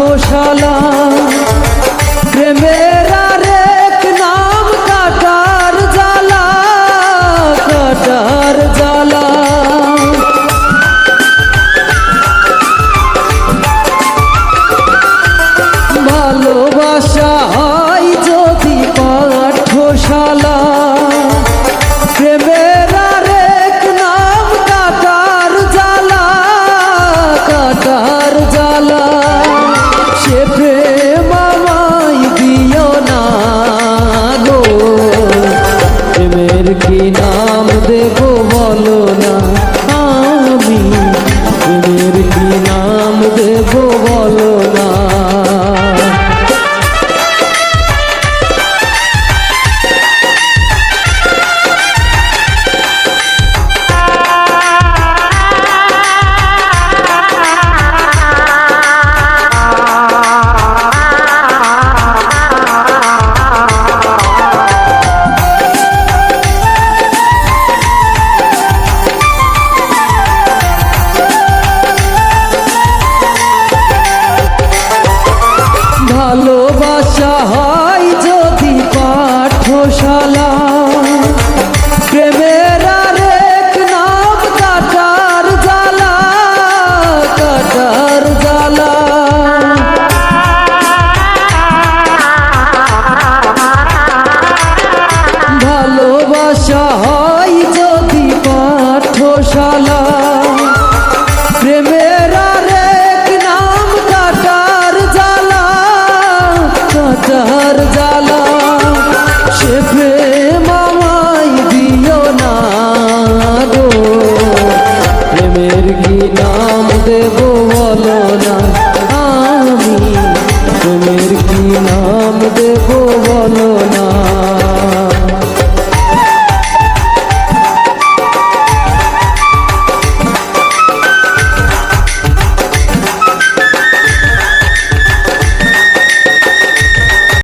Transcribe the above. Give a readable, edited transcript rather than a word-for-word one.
পাঠশালা প্রেমের আরেক নাম কাটার জ্বালা, কাটার জ্বালা। ভালোবাসা হয় যদি পাঠশালা প্রেমের আরেক নাম কাটার জ্বালা, কাটার জ্বালা। সে প্রেম আমায় দিও না গো, প্রেমের কি নাম দেব বলো না, আমি প্রেমের কি নাম দেব বলো না।